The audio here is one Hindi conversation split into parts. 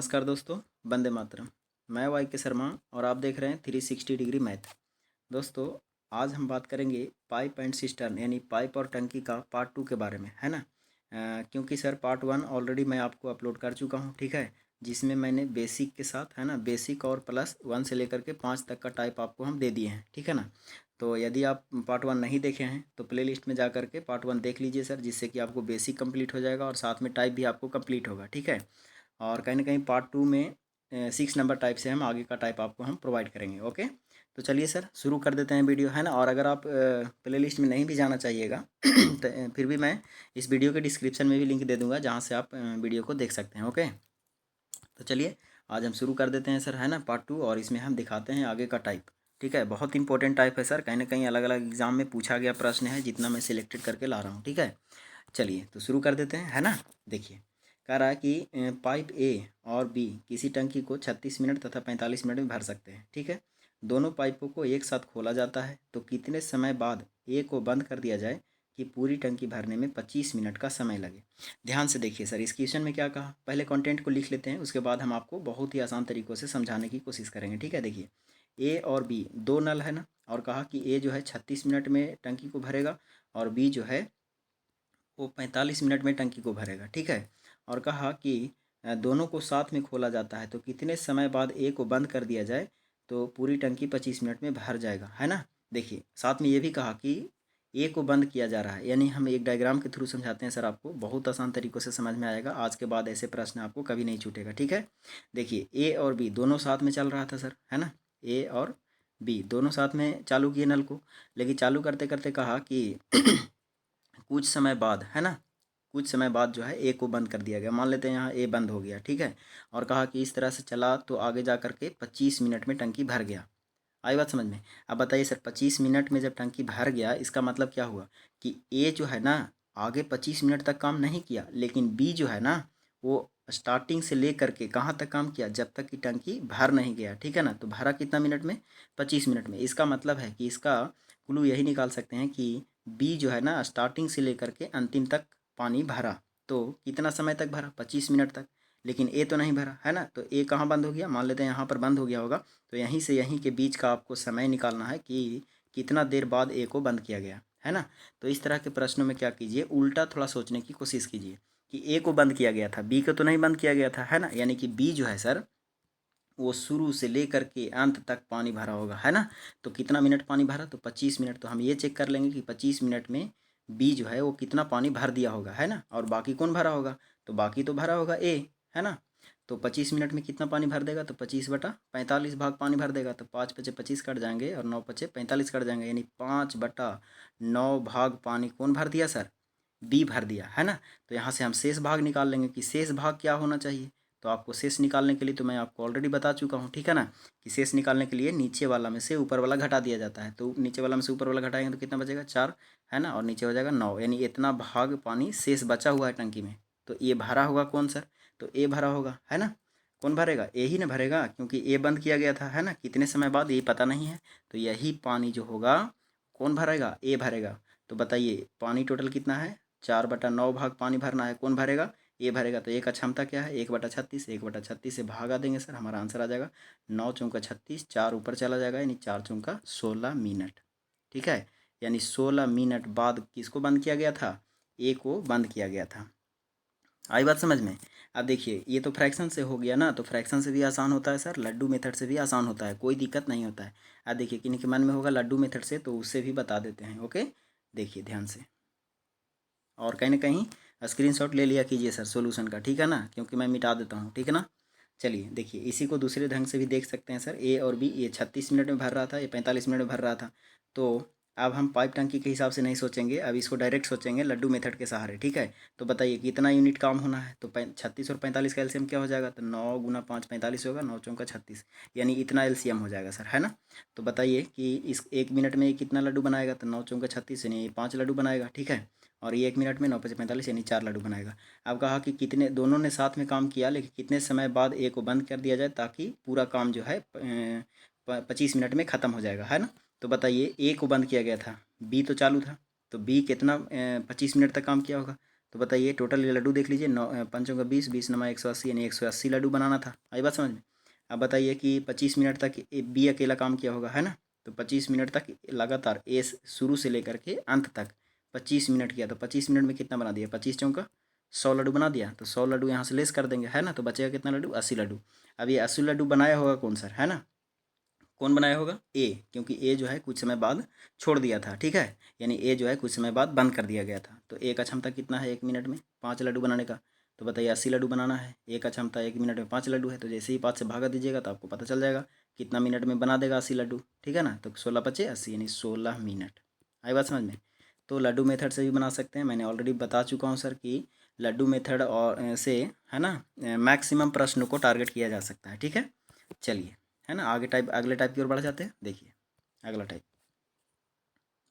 नमस्कार दोस्तों, वंदे मातरम। मैं वाई के शर्मा और आप देख रहे हैं 360 डिग्री मैथ। दोस्तों, आज हम बात करेंगे पाइप एंड सिस्टर्न यानी पाइप और टंकी का पार्ट 2 के बारे में, है ना। क्योंकि सर पार्ट 1 ऑलरेडी मैं आपको अपलोड कर चुका हूँ, ठीक है, जिसमें मैंने बेसिक के साथ, है ना, बेसिक और प्लस 1 से लेकर के 5 तक का टाइप आपको हम दे दिए हैं, ठीक है ना। तो यदि आप पार्ट 1 नहीं देखे हैं तो प्ले लिस्ट में जा करके पार्ट 1 देख लीजिए सर, जिससे कि आपको बेसिक कंप्लीट हो जाएगा और साथ में टाइप भी आपको कंप्लीट होगा, ठीक है। और कहीं ना कहीं पार्ट 2 में 6 नंबर टाइप से हम आगे का टाइप आपको हम प्रोवाइड करेंगे। ओके, तो चलिए सर शुरू कर देते हैं वीडियो, है ना। और अगर आप प्ले लिस्ट में नहीं भी जाना चाहिएगा तो फिर भी मैं इस वीडियो के डिस्क्रिप्शन में भी लिंक दे दूंगा, जहाँ से आप वीडियो को देख सकते हैं। ओके, तो चलिए आज हम शुरू कर देते हैं सर, है ना, पार्ट 2। और इसमें हम दिखाते हैं आगे का टाइप, ठीक है। बहुत इंपॉर्टेंट टाइप है सर, कहीं ना कहीं अलग अलग एग्जाम में पूछा गया प्रश्न है, जितना मैं सिलेक्टेड करके ला रहा हूँ, ठीक है। चलिए तो शुरू कर देते हैं, है ना। देखिए, कह रहा है कि पाइप ए और बी किसी टंकी को 36 मिनट तथा 45 मिनट में भर सकते हैं, ठीक है। दोनों पाइपों को एक साथ खोला जाता है तो कितने समय बाद ए को बंद कर दिया जाए कि पूरी टंकी भरने में 25 मिनट का समय लगे। ध्यान से देखिए सर, इस क्वेश्चन में क्या कहा, पहले कंटेंट को लिख लेते हैं, उसके बाद हम आपको बहुत ही आसान तरीक़ों से समझाने की कोशिश करेंगे, ठीक है। देखिए, ए और बी दो नल है ना, और कहा कि ए जो है 36 मिनट में टंकी को भरेगा और बी जो है वो 45 मिनट में टंकी को भरेगा, ठीक है। और कहा कि दोनों को साथ में खोला जाता है तो कितने समय बाद ए को बंद कर दिया जाए तो पूरी टंकी 25 मिनट में भर जाएगा, है ना। देखिए, साथ में ये भी कहा कि ए को बंद किया जा रहा है, यानी हम एक डायग्राम के थ्रू समझाते हैं सर, आपको बहुत आसान तरीक़ों से समझ में आएगा। आज के बाद ऐसे प्रश्न आपको कभी नहीं छूटेगा, ठीक है। देखिए, ए और बी दोनों साथ में चल रहा था सर, है ना। ए और बी दोनों साथ में चालू किए नल को, लेकिन चालू करते करते कहा कि कुछ समय बाद, है ना, कुछ समय बाद जो है ए को बंद कर दिया गया। मान लेते हैं यहाँ ए बंद हो गया, ठीक है। और कहा कि इस तरह से चला तो आगे जा कर के 25 मिनट में टंकी भर गया। आई बात समझ में। अब बताइए सर, 25 मिनट में जब टंकी भर गया, इसका मतलब क्या हुआ कि ए जो है ना आगे 25 मिनट तक काम नहीं किया, लेकिन बी जो है ना वो स्टार्टिंग से ले करके कहाँ तक काम किया, जब तक कि टंकी भर नहीं गया, ठीक है ना। तो भरा कितना मिनट में, 25 मिनट में। इसका मतलब है कि इसका क्लू यही निकाल सकते हैं कि बी जो है ना स्टार्टिंग से लेकर के अंतिम तक पानी भरा, तो कितना समय तक भरा, 25 मिनट तक। लेकिन ए तो नहीं भरा, है ना। तो ए कहाँ बंद हो गया, मान लेते हैं यहाँ पर बंद हो गया होगा। तो यहीं से यहीं के बीच का आपको समय निकालना है कि कितना देर बाद ए को बंद किया गया, है ना। तो इस तरह के प्रश्नों में क्या कीजिए, उल्टा थोड़ा सोचने की कोशिश कीजिए कि ए को बंद किया गया था, बी को तो नहीं बंद किया गया था, है ना। यानी कि बी जो है सर वो शुरू से लेकर के अंत तक पानी भरा होगा, है ना। तो कितना मिनट पानी भरा, तो 25 मिनट। तो हम ये चेक कर लेंगे कि 25 मिनट में बी जो है वो कितना पानी भर दिया होगा, है ना। और बाकी कौन भरा होगा, तो बाकी तो भरा होगा ए, है ना। तो 25 मिनट में कितना पानी भर देगा, तो 25/45 भाग पानी भर देगा। तो 5×5 कट जाएंगे और 9×45 कट जाएंगे, यानी 5/9 भाग पानी कौन भर दिया सर, बी भर दिया, है ना। तो यहाँ से हम शेष भाग निकाल लेंगे कि शेष भाग क्या होना चाहिए। तो आपको शेष निकालने के लिए तो मैं आपको ऑलरेडी बता चुका हूँ, ठीक है ना, कि शेष निकालने के लिए नीचे वाला में से ऊपर वाला घटा दिया जाता है। तो नीचे वाला में से ऊपर वाला घटाएंगे तो कितना बचेगा, 4, है ना, और नीचे हो जाएगा 9, यानी इतना भाग पानी शेष बचा हुआ है टंकी में। तो ये भरा होगा कौन सर, तो ए भरा होगा, है ना। कौन भरेगा, ए ही ना भरेगा, क्योंकि ए बंद किया गया था, है ना। कितने समय बाद ये पता नहीं है, तो यही पानी जो होगा कौन भरेगा, ए भरेगा। तो बताइए पानी टोटल कितना है, 4/9 भाग पानी भरना है, कौन भरेगा, ए भरेगा। तो ए का क्षमता क्या है, 1/36, 1/36 से भागा देंगे सर, हमारा आंसर आ जाएगा 9×36, 4 ऊपर चला जाएगा, यानी 4×16 मिनट, ठीक है। यानी 16 मिनट बाद किसको बंद किया गया था, ए को बंद किया गया था। आई बात समझ में। अब देखिए, ये तो फ्रैक्शन से हो गया ना, तो फ्रैक्शन से भी आसान होता है सर, लड्डू मेथड से भी आसान होता है, कोई दिक्कत नहीं होता है। अब देखिए, किन्हीं के मन में होगा लड्डू मेथड से, तो उससे भी बता देते हैं। ओके, देखिए ध्यान से, और कहीं ना कहीं स्क्रीनशॉट ले लिया कीजिए सर सॉल्यूशन का, ठीक है ना, क्योंकि मैं मिटा देता हूँ, ठीक है ना। चलिए देखिए, इसी को दूसरे ढंग से भी देख सकते हैं सर। ए और बी, ये 36 मिनट में भर रहा था, ये 45 मिनट में भर रहा था। तो अब हम पाइप टंकी के हिसाब से नहीं सोचेंगे, अब इसको डायरेक्ट सोचेंगे लड्डू मेथड के सहारे, ठीक है। तो बताइए कितना यूनिट काम होना है, तो 36 और 45 का एलसीएम क्या हो जाएगा, तो 9×5 45 होगा, 9×4 36, यानी इतना एलसीएम हो जाएगा सर, है ना। तो बताइए कि इस 1 मिनट में कितना लड्डू बनाएगा, तो 9×36 यानी 5 लड्डू बनाएगा, ठीक है। और ये 1 मिनट में 9×5 = 45 यानी 4 लड्डू बनाएगा। अब कहा कि कितने, दोनों ने साथ में काम किया, लेकिन कितने समय बाद ए को बंद कर दिया जाए ताकि पूरा काम जो है 25 मिनट में ख़त्म हो जाएगा, है ना। तो बताइए, ए को बंद किया गया था, बी तो चालू था, तो बी कितना 25 मिनट तक काम किया होगा, तो बताइए टोटल ये लड्डू देख लीजिए, 9 पंचों का 20, 20 नमा 180, यानी 180 लड्डू बनाना था। आई बात समझ में। अब बताइए कि 25 मिनट तक बी अकेला काम किया होगा, है ना। तो 25 मिनट तक लगातार ए शुरू से लेकर के अंत तक 25 मिनट किया, तो 25 मिनट में कितना बना दिया, 25 चौका 100 लड्डू बना दिया। तो 100 लड्डू यहाँ से लेस कर देंगे, है ना। तो बचेगा कितना लड्डू, 80 लड्डू। अब ये 80 लड्डू बनाया होगा कौन सर, है ना। कौन बनाया होगा, ए, क्योंकि ए जो है कुछ समय बाद छोड़ दिया था, ठीक है। यानी ए जो है कुछ समय बाद बंद कर दिया गया था। तो ए का क्षमता कितना है 1 मिनट में 5 लड्डू बनाने का। तो बताइए 80 लड्डू बनाना है, ए का क्षमता 1 मिनट में 5 लड्डू है। तो जैसे ही 5 से भागा दीजिएगा तो आपको पता चल जाएगा कितना मिनट में बना देगा 80 लड्डू, ठीक है ना। तो 16 × 5 = 80, यानी 16 मिनट। आई बात समझ में। तो लड्डू मेथड से भी बना सकते हैं, मैंने ऑलरेडी बता चुका हूँ सर कि लड्डू मेथड और से, है ना, मैक्सिमम प्रश्नों को टारगेट किया जा सकता है, ठीक है। चलिए, है ना, अगले टाइप की ओर बढ़ जाते हैं। देखिए अगला टाइप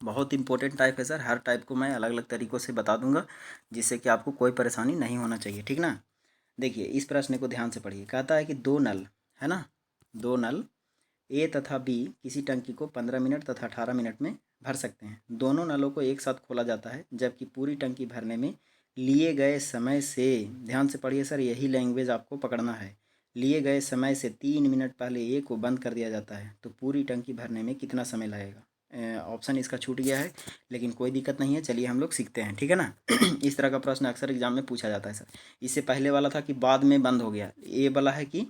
बहुत इंपॉर्टेंट टाइप है सर। हर टाइप को मैं अलग अलग तरीक़ों से बता दूंगा, जिससे कि आपको कोई परेशानी नहीं होना चाहिए, ठीक ना। देखिए इस प्रश्न को ध्यान से पढ़िए। कहता है कि दो नल, है ना, दो नल ए तथा बी किसी टंकी को 15 मिनट तथा 18 मिनट में भर सकते हैं। दोनों नलों को एक साथ खोला जाता है, जबकि पूरी टंकी भरने में लिए गए समय से, ध्यान से पढ़िए सर, यही लैंग्वेज आपको पकड़ना है। लिए गए समय से 3 मिनट पहले ए को बंद कर दिया जाता है, तो पूरी टंकी भरने में कितना समय लगेगा। ऑप्शन इसका छूट गया है, लेकिन कोई दिक्कत नहीं है, चलिए हम लोग सीखते हैं, ठीक है ना। इस तरह का प्रश्न अक्सर एग्जाम में पूछा जाता है सर। इससे पहले वाला था कि बाद में बंद हो गया, ये वाला है कि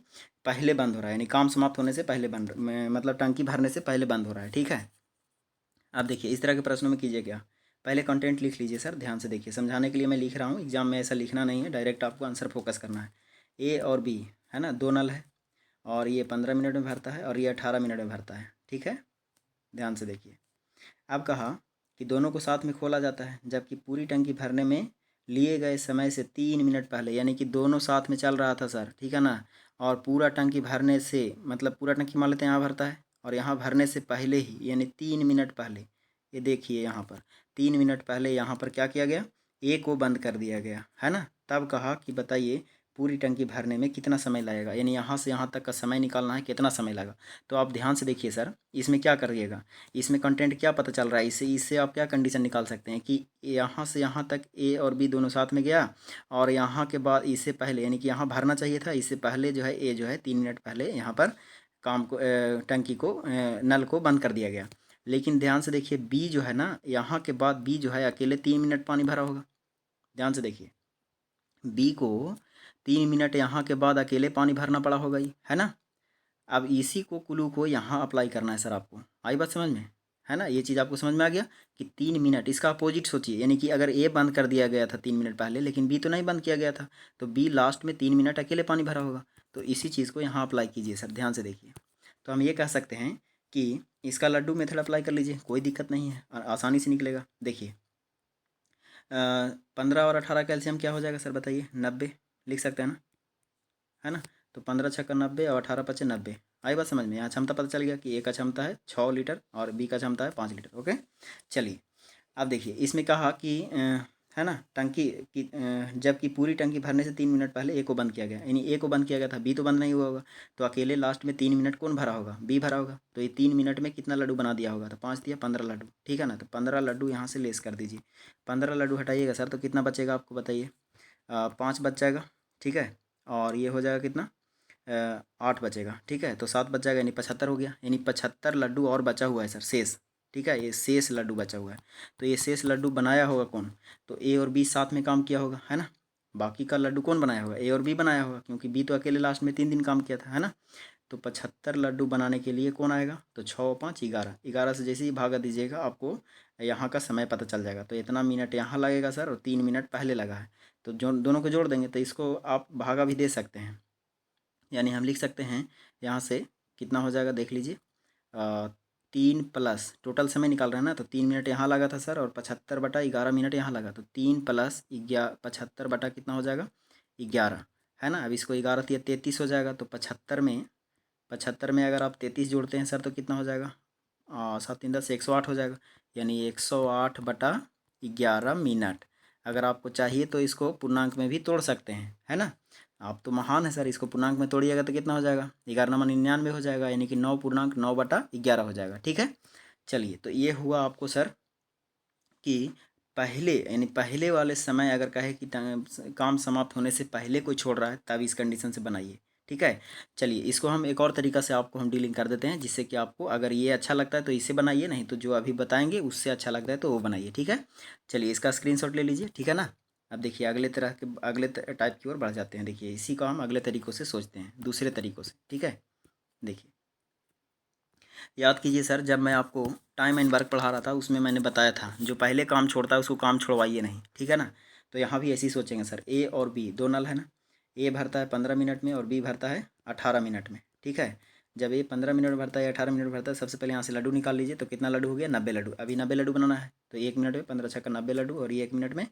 पहले बंद हो रहा है, यानी काम समाप्त होने से पहले बंद, मतलब टंकी भरने से पहले बंद हो रहा है, ठीक है। अब देखिए इस तरह के प्रश्नों में कीजिए क्या, पहले कंटेंट लिख लीजिए सर, ध्यान से देखिए, समझाने के लिए मैं लिख रहा हूँ, एग्जाम में ऐसा लिखना नहीं है, डायरेक्ट आपको आंसर फोकस करना है। ए और बी, है ना, दो नल है, और ये 15 मिनट में भरता है और ये 18 मिनट में भरता है, ठीक है। ध्यान से देखिए, अब कहा कि दोनों को साथ में खोला जाता है, जबकि पूरी टंकी भरने में लिए गए समय से 3 मिनट पहले, यानी कि दोनों साथ में चल रहा था सर, ठीक है ना। और पूरा टंकी भरने से, मतलब पूरा टंकी मान लेते हैं यहाँ भरता है, और यहाँ भरने से पहले ही, यानी 3 मिनट पहले, ये देखिए यहाँ पर 3 मिनट पहले यहाँ पर क्या किया गया, ए को बंद कर दिया गया, है ना। तब कहा कि बताइए पूरी टंकी भरने में कितना समय लगेगा, यानी यहाँ से यहाँ तक का समय निकालना है, कितना समय लगा। तो आप ध्यान से देखिए सर, इसमें क्या करिएगा, इसमें कंटेंट क्या पता चल रहा है, इससे इससे आप क्या कंडीशन निकाल सकते हैं कि यहाँ से यहाँ तक ए और बी दोनों साथ में गया, और यहाँ के बाद इससे पहले, यानी कि यहाँ भरना चाहिए था, इससे पहले जो है ए जो है 3 मिनट पहले यहाँ पर काम को टंकी को नल को बंद कर दिया गया। लेकिन ध्यान से देखिए बी जो है ना, यहाँ के बाद बी जो है अकेले 3 मिनट पानी भरा होगा। ध्यान से देखिए, बी को 3 मिनट यहाँ के बाद अकेले पानी भरना पड़ा होगा ही, है ना। अब इसी को कुलू को यहाँ अप्लाई करना है सर आपको, आई बात समझ में, है ना। ये चीज़ आपको समझ में आ गया कि 3 मिनट, इसका अपोजिट सोचिए, यानी कि अगर ए बंद कर दिया गया था 3 मिनट पहले, लेकिन बी तो नहीं बंद किया गया था, तो बी लास्ट में 3 मिनट अकेले पानी भरा होगा। तो इसी चीज़ को यहाँ अप्लाई कीजिए सर, ध्यान से देखिए। तो हम ये कह सकते हैं कि इसका लड्डू मेथड अप्लाई कर लीजिए, कोई दिक्कत नहीं है, आसानी से निकलेगा। देखिए 15 और 18 कैल्शियम क्या हो जाएगा सर, बताइए, 90 लिख सकते हैं ना, है ना। तो 15 छक्का 90 और 18 पचे 90। आई बात समझ में, यहाँ क्षमता पता चल गया कि ए का क्षमता है 6 लीटर और बी का क्षमता है 5 लीटर। ओके, चलिए अब देखिए इसमें कहा कि है ना, टंकी की जबकि पूरी टंकी भरने से 3 मिनट पहले ए को बंद किया गया, यानी ए को बंद किया गया था, बी तो बंद नहीं हुआ होगा, तो अकेले लास्ट में 3 मिनट कौन भरा होगा, बी भरा होगा। तो ये 3 मिनट में कितना लड्डू बना दिया होगा, तो 5 दिया 15 लड्डू, ठीक है ना। तो 15 लड्डू यहाँ से लेस कर दीजिए, 15 लड्डू हटाइएगा सर, तो कितना बचेगा आपको बताइए, 5 बच जाएगा, ठीक है। और ये हो जाएगा कितना, 8 बचेगा, ठीक है। तो 7 बच जाएगा, यानी 75 हो गया, यानी 75 लड्डू और बचा हुआ है सर शेष, ठीक है। ये शेष लड्डू बचा हुआ है, तो ये शेष लड्डू बनाया होगा कौन, तो ए और बी साथ में काम किया होगा, है ना। बाकी का लड्डू कौन बनाया होगा, ए और बी बनाया होगा, क्योंकि बी तो अकेले लास्ट में 3 दिन काम किया था, है ना। तो 75 लड्डू बनाने के लिए कौन आएगा, तो 6 और 5 11, 11 से जैसे ही भागा दीजिएगा आपको यहाँ का समय पता चल जाएगा। तो इतना मिनट यहाँ लगेगा सर, और 3 मिनट पहले लगा है, तो जो दोनों को जोड़ देंगे तो इसको आप भागा भी दे सकते हैं, यानी हम लिख सकते हैं यहाँ से कितना हो जाएगा, देख लीजिए 3 प्लस टोटल समय निकाल रहे हैं ना, तो 3 मिनट यहाँ लगा था सर, और 75/11 मिनट यहाँ लगा, तो 3 प्लस 75 कितना हो जाएगा 11, है ना। अब इसको 11 या 33 हो जाएगा, तो 75 में अगर आप 33 जोड़ते हैं सर तो कितना हो जाएगा, 7 3 10 108 हो जाएगा, यानी 108/11 मिनट। अगर आपको चाहिए तो इसको पूर्णांक में भी तोड़ सकते हैं, है ना। आप तो महान है सर, इसको पूर्णांक में तोड़िएगा तो कितना हो जाएगा, 11×99 हो जाएगा, यानी कि 9.9/11 हो जाएगा, ठीक है। चलिए तो ये हुआ आपको सर कि पहले यानी पहले वाले समय अगर कहे कि काम समाप्त होने से पहले कोई छोड़ रहा है तब इस कंडीशन से बनाइए। ठीक है, चलिए इसको हम एक और तरीका से आपको हम डीलिंग कर देते हैं, जिससे कि आपको अगर ये अच्छा लगता है तो इसे बनाइए, नहीं तो जो अभी बताएंगे उससे अच्छा लगता है तो वो बनाइए। ठीक है, चलिए इसका स्क्रीनशॉट ले लीजिए। ठीक है ना, अब देखिए अगले टाइप की ओर बढ़ जाते हैं। देखिए इसी को हम अगले तरीक़ों से सोचते हैं, दूसरे तरीक़ों से। ठीक है, देखिए याद कीजिए सर, जब मैं आपको टाइम एंड वर्क पढ़ा रहा था उसमें मैंने बताया था जो पहले काम छोड़ता है उसको काम छोड़वाइए नहीं। ठीक है ना, तो यहाँ भी ऐसे ही सोचेंगे सर, ए और बी दो नल है ना, ए भरता है 15 मिनट में और बी भरता है 18 मिनट में। ठीक है, जब ए 15 मिनट भरता है 18 मिनट भरता है, सबसे पहले यहाँ से लड्डू निकाल लीजिए। तो कितना लड्डू हो गया? 90 लड्डू। अभी 90 लड्डू बनाना है, तो 1 मिनट में 15 छक्का 90 लड्डू, और ये 1 मिनट में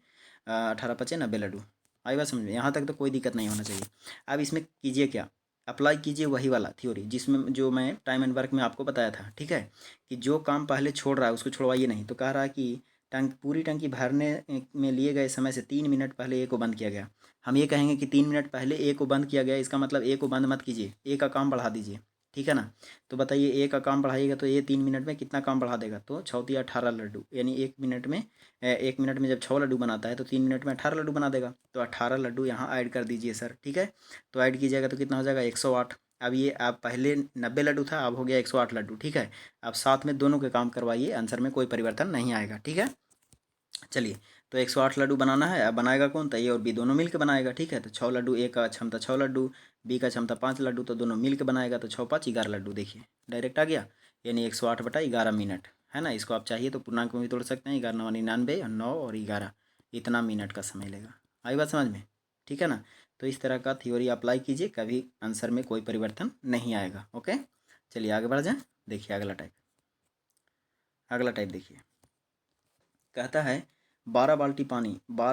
18 × 5 = 90 लड्डू। आई बात समझ में? यहाँ तक तो कोई दिक्कत नहीं होना चाहिए। अब इसमें कीजिए क्या, अप्लाई कीजिए वही वाला थ्योरी जिसमें जो मैं टाइम एंड वर्क में आपको बताया था। ठीक है, कि जो काम पहले छोड़ रहा है उसको छोड़वाइए नहीं। तो कह रहा है कि पूरी टंकी भरने में लिए गए समय से 3 मिनट पहले ए को बंद किया गया। हम ये कहेंगे कि 3 मिनट पहले ए को बंद किया गया, इसका मतलब ए को बंद मत कीजिए, ए का काम बढ़ा दीजिए। ठीक है ना, तो बताइए ए का काम बढ़ाइएगा तो ये 3 मिनट में कितना काम बढ़ा देगा? तो 18 लड्डू, यानी 1 मिनट में जब 6 लड्डू बनाता है तो 3 मिनट में 18 लड्डू बना देगा। तो 18 लड्डू यहाँ ऐड कर दीजिए सर। ठीक है, तो ऐड कीजिएगा तो कितना हो जाएगा? 108। अब ये आप पहले 90 लड्डू था, अब हो गया 108 लड्डू। ठीक है, अब साथ में दोनों के काम करवाइए, आंसर में कोई परिवर्तन नहीं आएगा। ठीक है, चलिए तो 108 लड्डू बनाना है। अब बनाएगा कौन? तो ए और बी दोनों मिल के बनाएगा। ठीक है, तो 6 लड्डू, ए का क्षमता 6 लड्डू, बी का क्षमता 5 लड्डू, तो दोनों मिल के बनाएगा। तो 6×5 = 11 लड्डू। देखिए डायरेक्ट आ गया, यानी 108/11 मिनट है ना। इसको आप चाहिए तो पूर्णांक में भी तोड़ सकते हैं, 11 × 99 और 9 और 11, इतना मिनट का समय लेगा। आई बात समझ में? ठीक है ना, तो इस तरह का थ्योरी अप्लाई कीजिए, कभी आंसर में कोई परिवर्तन नहीं आएगा। ओके, चलिए आगे बढ़ जाएं। देखिए अगला टाइप देखिए, कहता है 12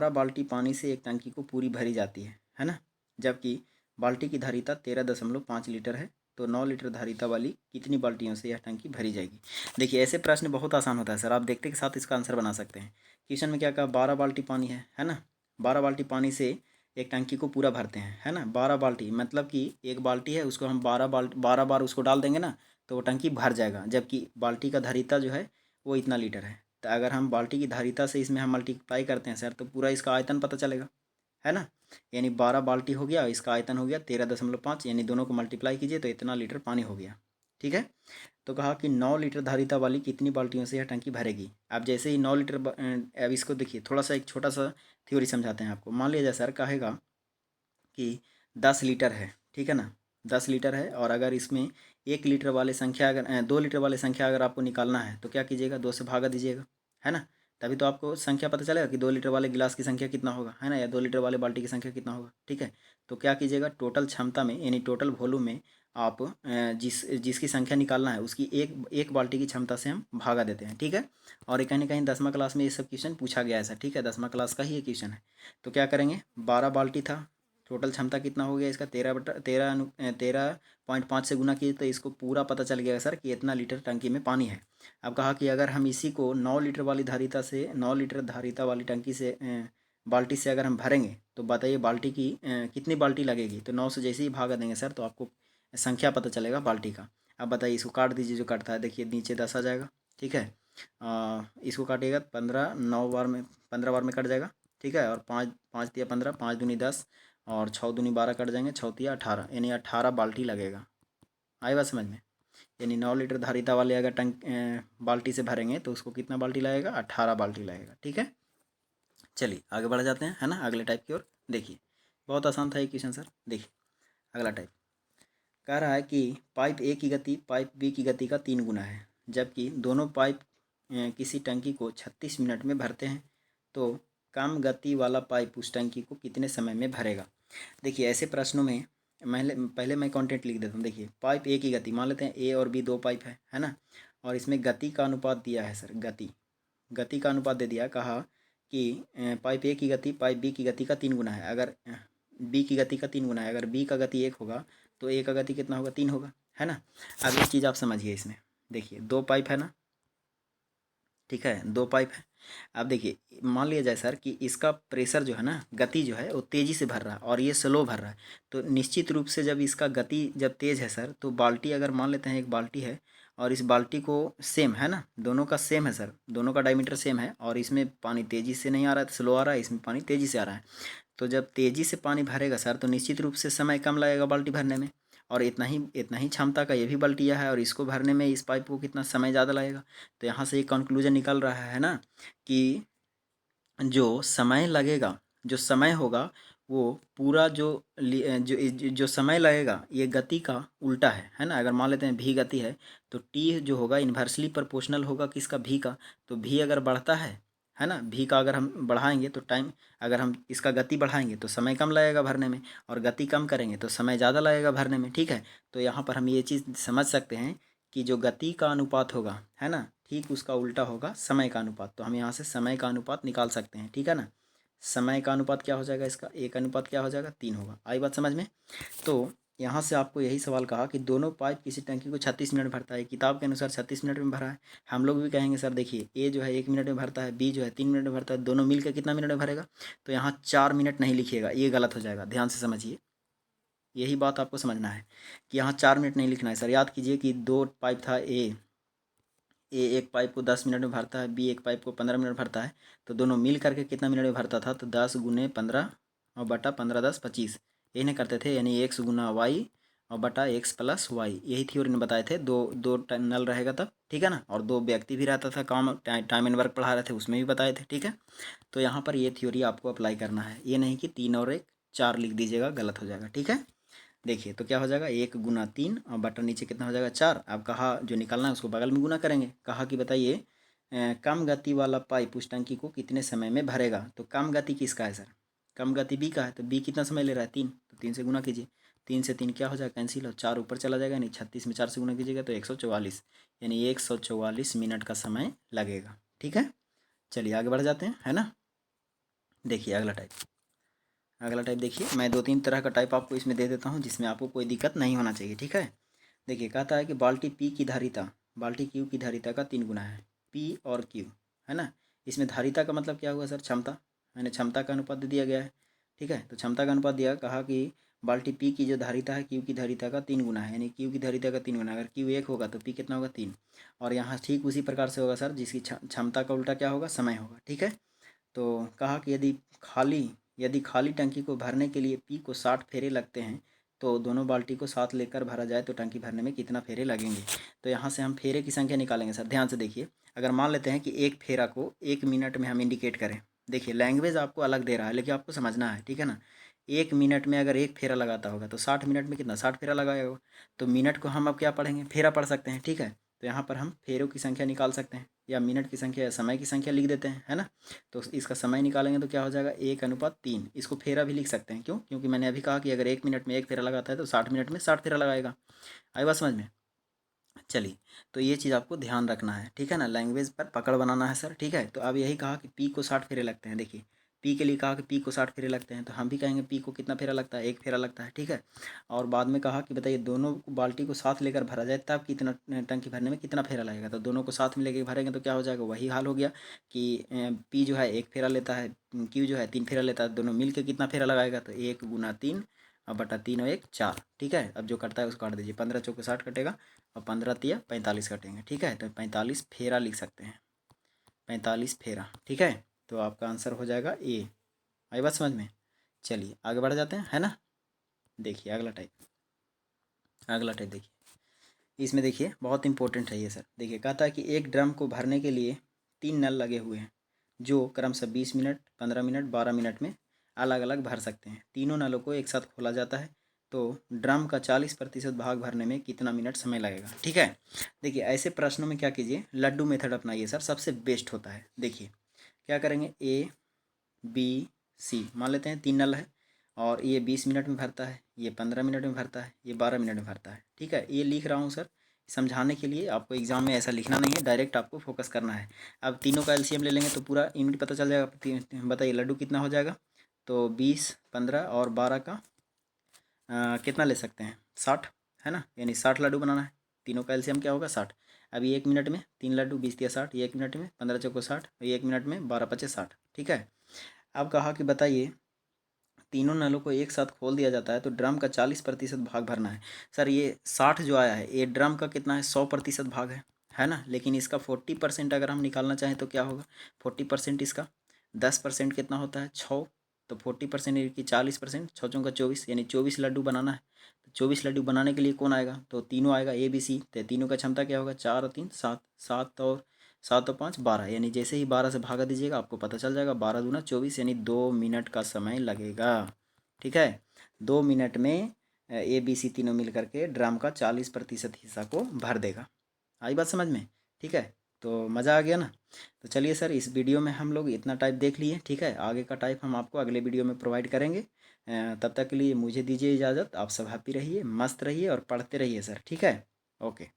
बाल्टी पानी से एक टंकी को पूरी भरी जाती है ना, जबकि बाल्टी की धारिता 13.5 लीटर है, तो 9 लीटर धारिता वाली कितनी बाल्टियों से यह टंकी भरी जाएगी? देखिए ऐसे प्रश्न बहुत आसान होता है सर, आप देखते के साथ इसका आंसर बना सकते हैं। क्वेश्चन में क्या कहा? 12 बाल्टी पानी है ना, 12 बाल्टी पानी से एक टंकी को पूरा भरते हैं, है ना। 12 बाल्टी मतलब कि एक बाल्टी है, उसको हम 12 बार उसको डाल देंगे ना, तो वो टंकी भर जाएगा, जबकि बाल्टी का धारिता जो है वो इतना लीटर है। तो अगर हम बाल्टी की धारिता से इसमें हम मल्टीप्लाई करते हैं सर, तो पूरा इसका आयतन पता चलेगा, है ना। यानी 12 बाल्टी हो गया, इसका आयतन हो गया 13.5, यानी दोनों को मल्टीप्लाई कीजिए तो इतना लीटर पानी हो गया। ठीक है, तो कहा कि 9 लीटर धारिता वाली कितनी बाल्टियों से यह टंकी भरेगी। अब जैसे ही 9 लीटर अब इसको देखिए, थोड़ा सा एक छोटा सा थ्योरी समझाते हैं आपको। मान लीजिए सर कहेगा कि 10 लीटर है, ठीक है ना, 10 लीटर है, और अगर इसमें 1 लीटर वाले संख्या अगर 2 लीटर वाले संख्या अगर आपको निकालना है तो क्या कीजिएगा? 2 से भागा दीजिएगा, है ना। तभी तो आपको संख्या पता चलेगा कि 2 लीटर वाले गिलास की संख्या कितना होगा, है ना, या 2 लीटर वाले बाल्टी की संख्या कितना होगा। ठीक है, तो क्या कीजिएगा? टोटल क्षमता में यानी टोटल वॉल्यूम में आप जिसकी संख्या निकालना है उसकी एक एक बाल्टी की क्षमता से हम भागा देते हैं। ठीक है, और ये कहीं ना कहीं 10वीं क्लास में ये सब क्वेश्चन पूछा गया है सर। ठीक है, 10वीं क्लास का ही ये क्वेश्चन है। तो क्या करेंगे? 12 बाल्टी था, टोटल क्षमता कितना हो गया इसका? 13.5 से गुना किए तो इसको पूरा पता चल गया सर कि इतना लीटर टंकी में पानी है। अब कहा कि अगर हम इसी को 9 लीटर वाली धारिता से 9 लीटर धारिता वाली टंकी से बाल्टी से अगर हम भरेंगे तो बताइए बाल्टी की कितनी बाल्टी लगेगी। तो 9 से जैसे ही भागा देंगे सर तो आपको संख्या पता चलेगा बाल्टी का। अब बताइए इसको काट दीजिए, जो कटता है देखिए नीचे 10 आ जाएगा। ठीक है, इसको काटिएगा 15 बार में कट जाएगा। ठीक है, और 5×5 = 15, 5×2 = 10, और 6×2 = 12 कट जाएंगे, 6×3 = 18, यानी 18 बाल्टी लगेगा। आई बात समझ में? यानी 9 लीटर धारिता वाले अगर बाल्टी से भरेंगे तो उसको कितना बाल्टी लगेगा? 18 बाल्टी लगेगा। ठीक है, चलिए आगे बढ़ जाते हैं, है ना, अगले टाइप की ओर। देखिए बहुत आसान था ये क्वेश्चन सर। देखिए अगला टाइप कह रहा है कि पाइप ए की गति पाइप बी की गति का 3 गुना है, जबकि दोनों पाइप किसी टंकी को 36 मिनट में भरते हैं, तो कम गति वाला पाइप उस टंकी को कितने समय में भरेगा। देखिए ऐसे प्रश्नों में पहले मैं कंटेंट लिख देता हूँ। देखिए पाइप ए की गति, मान लेते हैं ए और बी दो पाइप है ना, और इसमें गति का अनुपात दिया है सर। गति का अनुपात दे दिया, कहा कि पाइप ए की गति पाइप बी की गति का 3 गुना है। अगर बी की गति का 3 गुना है, अगर बी का गति 1 होगा तो ए का गति कितना होगा? 3 होगा, है ना। अब एक चीज़ आप समझिए इसमें, देखिए दो पाइप है ना, ठीक है, 2 पाइप है। अब देखिए, मान लिया जाए सर कि इसका प्रेशर जो है ना, गति जो है वो तेज़ी से भर रहा है और ये स्लो भर रहा है। तो निश्चित रूप से जब इसका गति जब तेज़ है सर, तो बाल्टी अगर मान लेते हैं एक बाल्टी है और इस बाल्टी को सेम है ना, दोनों का सेम है सर, दोनों का डायमीटर सेम है और इसमें पानी तेज़ी से नहीं आ रहा है, स्लो आ रहा है, इसमें पानी तेज़ी से आ रहा है। तो जब तेज़ी से पानी भरेगा सर, तो निश्चित रूप से समय कम लगेगा बाल्टी भरने में, और इतना ही क्षमता का ये भी बाल्टिया है और इसको भरने में इस पाइप को कितना समय ज़्यादा लगेगा। तो यहाँ से एक कंक्लूजन निकल रहा है ना कि जो समय लगेगा, जो समय होगा वो पूरा जो समय लगेगा ये गति का उल्टा है ना। अगर मान लेते हैं भी गति है तो टी जो होगा इन्वर्सली प्रोपोर्शनल होगा किसका, भी का। तो भी अगर बढ़ता है ना, भी का अगर हम बढ़ाएंगे तो टाइम, अगर हम इसका गति बढ़ाएंगे तो समय कम लगेगा भरने में, और गति कम करेंगे तो समय ज़्यादा लगेगा भरने में। ठीक है, तो यहाँ पर हम ये चीज़ समझ सकते हैं कि जो गति का अनुपात होगा है ना, ठीक उसका उल्टा होगा समय का अनुपात। तो हम यहाँ से समय का अनुपात निकाल सकते हैं, ठीक है ना। समय का अनुपात क्या हो जाएगा, इसका एक अनुपात क्या हो जाएगा, 3 होगा। आई बात समझ में। तो यहाँ से आपको यही सवाल कहा कि दोनों पाइप किसी टंकी को 36 मिनट भरता है, किताब के अनुसार 36 मिनट में भरा है। हम लोग भी कहेंगे सर देखिए, ए जो है 1 मिनट में भरता है, बी जो है 3 मिनट में भरता है, दोनों मिलकर कितना मिनट में भरेगा। तो यहाँ 4 मिनट नहीं लिखिएगा, ये गलत हो जाएगा, ध्यान से समझिए। यही बात आपको समझना है कि यहाँ 4 मिनट नहीं लिखना है सर। याद कीजिए कि 2 पाइप था, ए एक पाइप को 10 मिनट में भरता है, बी एक पाइप को 15 मिनट भरता है। तो दोनों मिल करके कितना मिनट में भरता था, तो 10 गुने 15 और बटा 15 10 25, यही नहीं करते थे, यानी एक्स गुना वाई और बटा एक्स प्लस वाई। यही थ्योरी ने बताए थे। दो दो नल रहेगा तब, ठीक है ना, और 2 व्यक्ति भी रहता था, काम टाइम एंड वर्क पढ़ा रहे थे उसमें भी बताए थे, ठीक है। तो यहाँ पर ये थ्योरी आपको अप्लाई करना है, ये नहीं कि 3 और 1 4 लिख दीजिएगा, गलत हो जाएगा, ठीक है। देखिए तो क्या हो जाएगा, 1 गुना 3 और बटा नीचे कितना हो जाएगा 4। अब कहा जो निकालना है उसको बगल में गुना करेंगे। कहा कि बताइए कम गति वाला पाइप उस टंकी को कितने समय में भरेगा। तो कम गति किसका है सर, कम गति बी का है। तो बी कितना समय ले रहा है, 3, तो 3 से गुना कीजिए। 3 से 3 क्या हो जाएगा, कैंसिल, और 4 ऊपर चला जाएगा, यानी 36 में 4 से गुना कीजिएगा तो 144, यानी 144 मिनट का समय लगेगा, ठीक है। चलिए आगे बढ़ जाते हैं, है ना। देखिए अगला टाइप देखिए, मैं 2-3 तरह का टाइप आपको इसमें दे देता हूँ जिसमें आपको कोई दिक्कत नहीं होना चाहिए, ठीक है। देखिए कहता है कि बाल्टी पी की धारिता बाल्टी क्यू की धारिता का 3 गुना है, पी और क्यू, है ना। इसमें धारिता का मतलब क्या हुआ सर, क्षमता, मैंने क्षमता का अनुपात दे दिया गया है, ठीक है। तो क्षमता का अनुपात दिया, कहा कि बाल्टी पी की जो धारिता है क्यू की धारिता का 3 गुना है, यानी क्यू की धारिता का 3 गुना। अगर क्यू 1 होगा तो पी कितना होगा, 3। और यहाँ ठीक उसी प्रकार से होगा सर, जिसकी क्षमता का उल्टा क्या होगा, समय होगा, ठीक है। तो कहा कि यदि खाली टंकी को भरने के लिए पी को 60 फेरे लगते हैं, तो दोनों बाल्टी को साथ लेकर भरा जाए तो टंकी भरने में कितना फेरे लगेंगे। तो यहाँ से हम फेरे की संख्या निकालेंगे सर, ध्यान से देखिए। अगर मान लेते हैं कि एक फेरा को 1 मिनट में हम इंडिकेट करें, देखिए लैंग्वेज आपको अलग दे रहा है लेकिन आपको समझना है, ठीक है ना। 1 मिनट में अगर एक फेरा लगाता होगा तो 60 मिनट में कितना, 60 फेरा लगाएगा। तो मिनट को हम अब क्या पढ़ेंगे, फेरा पढ़ सकते हैं, ठीक है। तो यहाँ पर हम फेरों की संख्या निकाल सकते हैं, या मिनट की संख्या या समय की संख्या लिख देते हैं, है ना। तो इसका समय निकालेंगे तो क्या हो जाएगा, 1:3। इसको फेरा भी लिख सकते हैं, क्यों, क्योंकि मैंने अभी कहा कि अगर 1 मिनट में एक फेरा लगाता है तो 60 मिनट में 60 फेरा लगाएगा। आई बात समझ में। चलिए, तो ये चीज़ आपको ध्यान रखना है, ठीक है ना, लैंग्वेज पर पकड़ बनाना है सर, ठीक है। तो अब यही कहा कि पी को 60 फेरे लगते हैं। देखिए पी के लिए कहा कि पी को 60 फेरे लगते हैं, तो हम भी कहेंगे पी को कितना फेरा लगता है, एक फेरा लगता है, ठीक है। और बाद में कहा कि बताइए दोनों बाल्टी को साथ लेकर भरा जाए तब कितना, टंकी भरने में कितना फेरा लगेगा। तो दोनों को साथ में लेकर भरेंगे तो क्या हो जाएगा, वही हाल हो गया कि पी जो है 1 फेरा लेता है, क्यू जो है 3 फेरा लेता है, दोनों मिल के कितना फेरा लगाएगा, तो 1 गुना 3 और बटा 3 और 1 4, ठीक है। अब जो कटता है उसको काट दीजिए, 15 चौके 60 कटेगा और 15 तिया 45 कटेंगे, ठीक है। तो 45 फेरा लिख सकते हैं, 45 फेरा, ठीक है। तो आपका आंसर हो जाएगा ए। आई बात समझ में। चलिए आगे बढ़ जाते हैं, है ना। देखिए अगला टाइप देखिए, इसमें देखिए बहुत इंपॉर्टेंट है ये सर। देखिए कहता है कि एक ड्रम को भरने के लिए 3 नल लगे हुए हैं जो क्रमशः 20 मिनट, 15 मिनट, 12 मिनट में अलग अलग भर सकते हैं। तीनों नलों को एक साथ खोला जाता है तो ड्रम का 40% भाग भरने में कितना मिनट समय लगेगा, ठीक है। देखिए ऐसे प्रश्नों में क्या कीजिए, लड्डू मेथड अपनाइए सर, सबसे बेस्ट होता है। देखिए क्या करेंगे, ए बी सी मान लेते हैं 3 नल है, और ये 20 मिनट में भरता है, ये 15 मिनट में भरता है, ये 12 मिनट में भरता है, ठीक है। ये लिख रहा हूँ सर समझाने के लिए, आपको एग्जाम में ऐसा लिखना नहीं है, डायरेक्ट आपको फोकस करना है। अब तीनों का एलसीएम ले लेंगे तो पूरा यूनिट पता चल जाएगा। बताइए लड्डू कितना हो जाएगा, तो 20, 15 और 12 का कितना ले सकते हैं, 60, है ना, यानी 60 लड्डू बनाना है, तीनों का एलसीएम क्या होगा 60। अभी 1 मिनट में 3 लड्डू 20 दिया 60, 1 मिनट में 15 चौको 60, 1 मिनट में 12 पचे 60। ठीक है। अब कहा कि बताइए तीनों नलों को एक साथ खोल दिया जाता है तो ड्रम का 40% भाग भरना है। सर ये 60 जो आया है ये ड्रम का कितना है, 100% भाग है ना। लेकिन इसका 40% अगर हम निकालना चाहें तो क्या होगा, 40% इसका 10% कितना होता है 6। तो 40% की 40%, 6 × 4 = 24, यानी 24 लड्डू बनाना है। तो 24 लड्डू बनाने के लिए कौन आएगा, तो तीनों आएगा ए बी सी। तो तीनों का क्षमता क्या होगा, 4 और 3 7, 7 और 5 12, यानी जैसे ही 12 से भागा दीजिएगा आपको पता चल जाएगा 12 दूना 24, यानी 2 मिनट का समय लगेगा। ठीक है, 2 मिनट में ए बी सी तीनों मिल करके ड्रम का 40% हिस्सा को भर देगा। आई बात समझ में। ठीक है, तो मज़ा आ गया ना। तो चलिए सर इस वीडियो में हम लोग इतना टाइप देख लिए। ठीक है, आगे का टाइप हम आपको अगले वीडियो में प्रोवाइड करेंगे। तब तक के लिए मुझे दीजिए इजाज़त। आप सब हैप्पी रहिए, मस्त रहिए और पढ़ते रहिए सर। ठीक है, ओके।